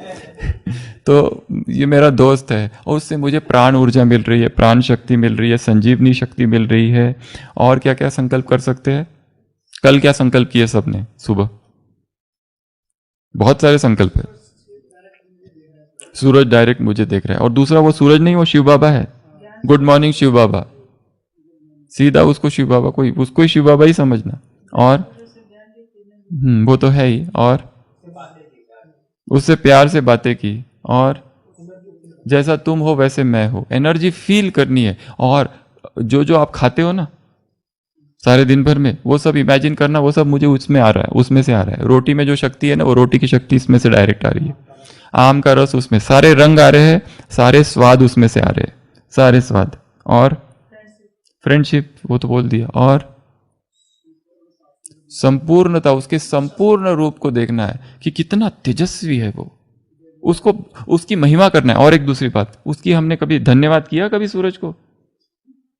तो ये मेरा दोस्त है, और उससे मुझे प्राण ऊर्जा मिल रही है, प्राण शक्ति मिल रही है, संजीवनी शक्ति मिल रही है। और क्या क्या संकल्प कर सकते हैं। कल क्या संकल्प किए सबने सुबह, बहुत सारे संकल्प है। सूरज डायरेक्ट मुझे देख रहा है, और दूसरा वो सूरज नहीं, वो शिव बाबा है। गुड मॉर्निंग शिव बाबा, सीधा उसको शिव बाबा को, उसको ही शिव बाबा ही समझना। और वो तो है ही, और उससे प्यार से बातें की, और जैसा तुम हो वैसे मैं हो, एनर्जी फील करनी है। और जो जो आप खाते हो ना सारे दिन भर में, वो सब इमेजिन करना, वो सब मुझे उसमें आ रहा है, उसमें से आ रहा है। रोटी में जो शक्ति है ना, वो रोटी की शक्ति इसमें से डायरेक्ट आ रही है। आम का रस, उसमें सारे रंग आ रहे हैं, सारे स्वाद उसमें से आ रहे हैं, सारे स्वाद। और फ्रेंडशिप, वो तो बोल दिया। और संपूर्णता, उसके संपूर्ण रूप को देखना है कि कितना तेजस्वी है वो, उसको उसकी महिमा करना है। और एक दूसरी बात, उसकी हमने कभी धन्यवाद किया, कभी सूरज को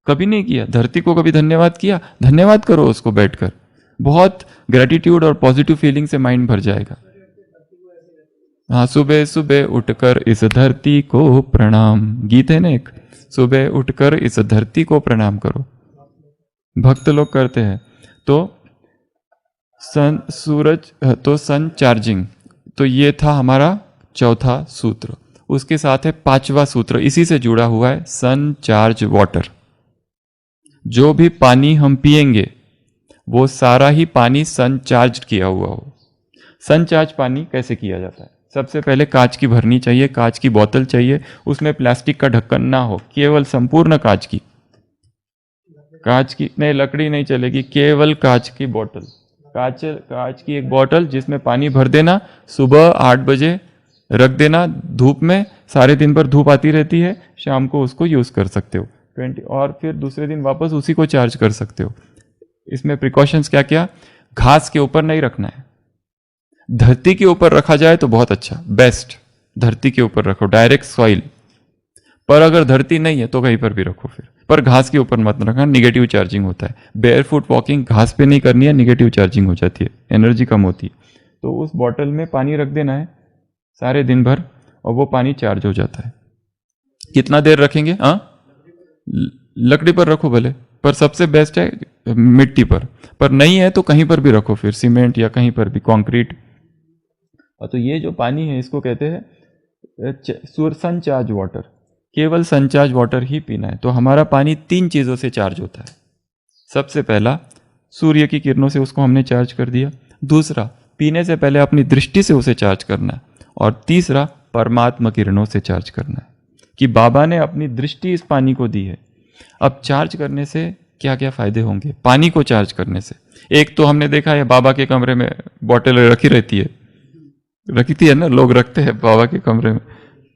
कभी नहीं किया, धरती को कभी धन्यवाद किया। धन्यवाद करो उसको बैठकर, बहुत ग्रेटिट्यूड और पॉजिटिव फीलिंग से माइंड भर जाएगा। हाँ, सुबह सुबह उठकर इस धरती को प्रणाम, गीत है ना एक, सुबह उठकर इस धरती को प्रणाम करो, भक्त लोग करते हैं। तो सन चार्जिंग, तो ये था हमारा चौथा सूत्र। उसके साथ है 5वां सूत्र, इसी से जुड़ा हुआ है, सन चार्ज वाटर। जो भी पानी हम पिएंगे वो सारा ही पानी सन चार्ज किया हुआ हो। सन चार्ज पानी कैसे किया जाता है, सबसे पहले कांच की भरनी चाहिए, कांच की बोतल चाहिए, उसमें प्लास्टिक का ढक्कन ना हो, केवल संपूर्ण कांच की नहीं, लकड़ी नहीं चलेगी, केवल कांच की बोतल, कांच की एक बोतल जिसमें पानी भर देना, सुबह 8 बजे रख देना धूप में, सारे दिन भर धूप आती रहती है, शाम को उसको यूज कर सकते हो 20, और फिर दूसरे दिन वापस उसी को चार्ज कर सकते हो। इसमें प्रिकॉशंस क्या क्या, घास के ऊपर नहीं रखना है, धरती के ऊपर रखा जाए तो बहुत अच्छा, बेस्ट। धरती के ऊपर रखो, डायरेक्ट सॉइल पर। अगर धरती नहीं है तो कहीं पर भी रखो फिर, पर घास के ऊपर मत रखना, निगेटिव चार्जिंग होता है। बेयर फुट वॉकिंग घास पे नहीं करनी है, निगेटिव चार्जिंग हो जाती है, एनर्जी कम होती है। तो उस बॉटल में पानी रख देना है सारे दिन भर और वो पानी चार्ज हो जाता है। कितना देर रखेंगे? हाँ, लकड़ी पर रखो भले, पर सबसे बेस्ट है मिट्टी पर नहीं है तो कहीं पर भी रखो, फिर सीमेंट या कहीं पर भी, कंक्रीट। और तो ये जो पानी है इसको कहते हैं सनचार्ज वाटर। केवल सनचार्ज वाटर ही पीना है। तो हमारा पानी 3 चीज़ों से चार्ज होता है। सबसे पहला, सूर्य की किरणों से उसको हमने चार्ज कर दिया। दूसरा, पीने से पहले अपनी दृष्टि से उसे चार्ज करना है। और तीसरा, परमात्मा किरणों से चार्ज करना है, कि बाबा ने अपनी दृष्टि इस पानी को दी है। अब चार्ज करने से क्या क्या फायदे होंगे पानी को चार्ज करने से? एक तो हमने देखा है बाबा के कमरे में बॉटल रखी रहती है, रखी थी है ना, लोग रखते हैं बाबा के कमरे में,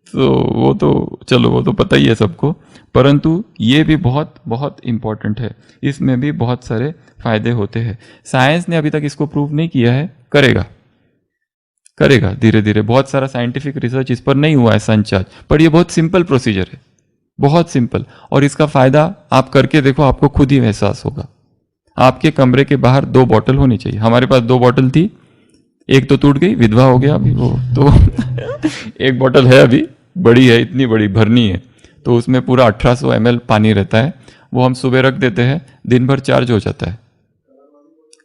तो वो तो चलो वो तो पता ही है सबको। परंतु ये भी बहुत बहुत इम्पोर्टेंट है, इसमें भी बहुत सारे फायदे होते हैं। साइंस ने अभी तक इसको प्रूव नहीं किया है, करेगा धीरे धीरे। बहुत सारा साइंटिफिक रिसर्च इस पर नहीं हुआ है सनचार्ज, पर ये बहुत सिंपल प्रोसीजर है, बहुत सिंपल। और इसका फायदा आप करके देखो, आपको खुद ही एहसास होगा। आपके कमरे के बाहर 2 बॉटल होनी चाहिए। हमारे पास 2 बॉटल थी, एक तो टूट गई, विधवा हो गया अभी वो तो एक बॉटल है अभी, बड़ी है, इतनी बड़ी भरनी है, तो उसमें पूरा 1800 ml पानी रहता है। वो हम सुबह रख देते हैं, दिन भर चार्ज हो जाता है।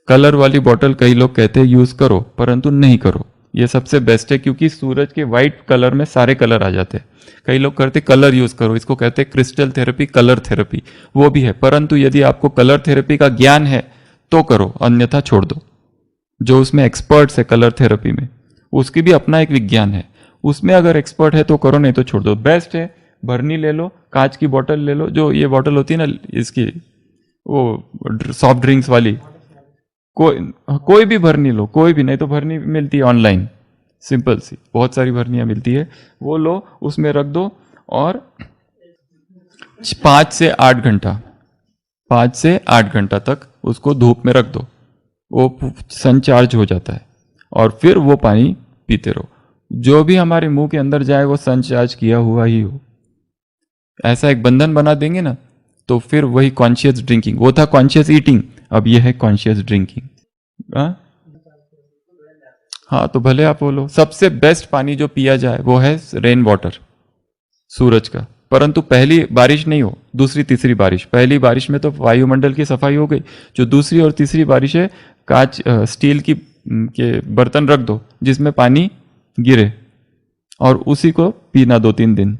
कलर वाली बॉटल कई लोग कहते हैं यूज करो, परंतु नहीं करो, ये सबसे बेस्ट है, क्योंकि सूरज के व्हाइट कलर में सारे कलर आ जाते हैं। कई लोग करते कलर यूज करो, इसको कहते हैं क्रिस्टल थेरेपी, कलर थेरेपी, वो भी है। परंतु यदि आपको कलर थेरेपी का ज्ञान है तो करो, अन्यथा छोड़ दो। जो उसमें एक्सपर्ट्स है कलर थेरेपी में, उसकी भी अपना एक विज्ञान है, उसमें अगर एक्सपर्ट है तो करो, नहीं तो छोड़ दो। बेस्ट है भरनी ले लो, कांच की बोतल ले लो, जो ये बोतल होती है ना इसकी, वो सॉफ्ट ड्रिंक्स वाली, कोई भी भरनी लो, कोई भी, नहीं तो भरनी मिलती है ऑनलाइन, सिंपल सी बहुत सारी भरनियां मिलती है, वो लो, उसमें रख दो और 5 से 8 घंटा तक उसको धूप में रख दो, वो सन चार्ज हो जाता है और फिर वो पानी पीते रहो। जो भी हमारे मुंह के अंदर जाए वो सन चार्ज किया हुआ ही हो। ऐसा एक बंधन बना देंगे ना, तो फिर वही कॉन्शियस ड्रिंकिंग, वो था कॉन्शियस ईटिंग, अब ये है कॉन्शियस ड्रिंकिंग। हाँ, तो भले आप बोलो सबसे बेस्ट पानी जो पिया जाए वो है रेन वाटर, सूरज का। परंतु पहली बारिश नहीं हो, दूसरी तीसरी बारिश। पहली बारिश में तो वायुमंडल की सफाई हो गई, जो दूसरी और तीसरी बारिश है, कांच स्टील की के बर्तन रख दो जिसमें पानी गिरे और उसी को पीना 2-3 दिन।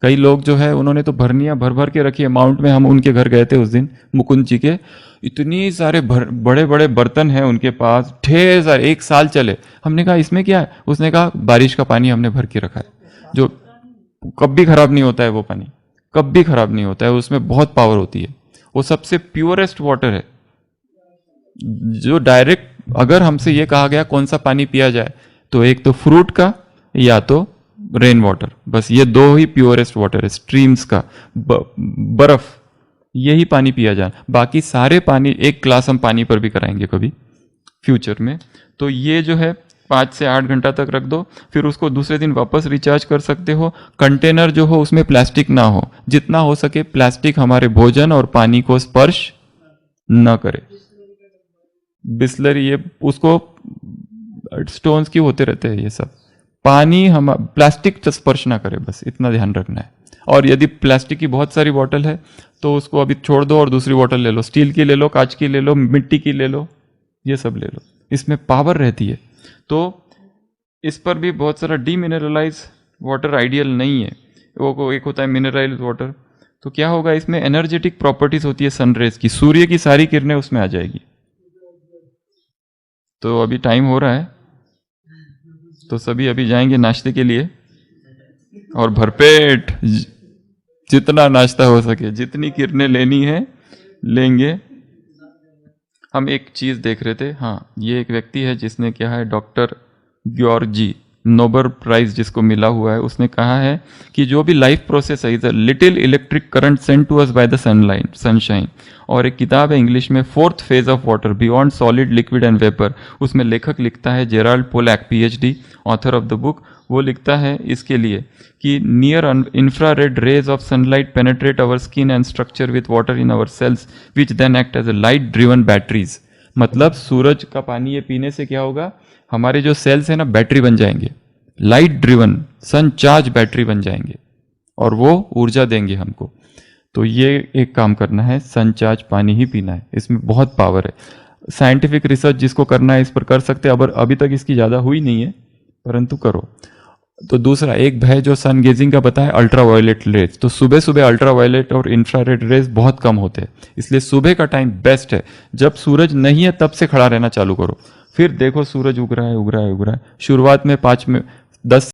कई लोग जो है उन्होंने तो भरनियां भर भर के रखी है। माउंट में हम उनके घर गए थे उस दिन, मुकुंद जी के, इतनी सारे बड़े बड़े बर्तन हैं उनके पास, ढेर सारे, 1 साल चले। हमने कहा इसमें क्या है? उसने कहा बारिश का पानी हमने भर के रखा है, जो कभी खराब नहीं होता है, वो पानी कभी खराब नहीं होता है, उसमें बहुत पावर होती है। वो सबसे प्योरेस्ट वाटर है, जो डायरेक्ट, अगर हमसे ये कहा गया कौन सा पानी पिया जाए, तो एक तो फ्रूट का या तो रेन वाटर, बस ये 2 ही प्योरेस्ट वाटर है। स्ट्रीम्स का बर्फ, यही पानी पिया जाए। बाकी सारे पानी, एक क्लास हम पानी पर भी कराएंगे कभी फ्यूचर में। तो ये जो है 5 से 8 घंटा तक रख दो, फिर उसको दूसरे दिन वापस रिचार्ज कर सकते हो। कंटेनर जो हो उसमें प्लास्टिक ना हो, जितना हो सके प्लास्टिक हमारे भोजन और पानी को स्पर्श न करे। बिस्लरी, ये उसको स्टोन्स की होते रहते हैं ये सब, पानी हम प्लास्टिक स्पर्श ना करे, बस इतना ध्यान रखना है। और यदि प्लास्टिक की बहुत सारी बोतल है तो उसको अभी छोड़ दो और दूसरी बोतल ले लो, स्टील की ले लो, कांच की ले लो, मिट्टी की ले लो, ये सब ले लो, इसमें पावर रहती है। तो इस पर भी बहुत सारा डीमिनरलाइज वाटर आइडियल नहीं है, वो एक होता है मिनरलाइज वाटर। तो क्या होगा, इसमें एनर्जेटिक प्रॉपर्टीज होती है सनरेज की, सूर्य की सारी किरणें उसमें आ जाएगी। तो अभी टाइम हो रहा है, तो सभी अभी जाएंगे नाश्ते के लिए, और भरपेट जितना नाश्ता हो सके, जितनी किरणें लेनी है लेंगे। हम एक चीज देख रहे थे, हाँ, ये एक व्यक्ति है जिसने क्या है, डॉक्टर ग्योर्जी, नोबेल प्राइज जिसको मिला हुआ है, उसने कहा है कि जो भी लाइफ प्रोसेस है is a little electric current sent to us by the sunlight, sunshine. और एक किताब है इंग्लिश में, 4th phase of water beyond solid liquid and vapour, उसमें लेखक लिखता है Gerald Pollack, PhD, author of the book वो लिखता है इसके लिए कि near infrared rays of sunlight penetrate our skin and structure with water in our cells which then act as a light driven batteries. मतलब सूरज का पानी ये पीने से क्या होगा, हमारे जो सेल्स है ना बैटरी बन जाएंगे, लाइट ड्रिवन सन चार्ज बैटरी बन जाएंगे और वो ऊर्जा देंगे हमको। तो ये एक काम करना है, सन चार्ज पानी ही पीना है, इसमें बहुत पावर है। साइंटिफिक रिसर्च जिसको करना है इस पर कर सकते हैं, अब अभी तक इसकी ज़्यादा हुई नहीं है परंतु करो। तो दूसरा एक भय जो सन गेजिंग का बताया, अल्ट्रा वायलेट रेज। तो सुबह सुबह अल्ट्रा वायलेट और इंफ्रारेड रेज बहुत कम होते हैं, इसलिए सुबह का टाइम बेस्ट है। जब सूरज नहीं है तब से खड़ा रहना चालू करो, फिर देखो सूरज उग रहा है उग रहा है उग रहा है। शुरुआत में 5 में 10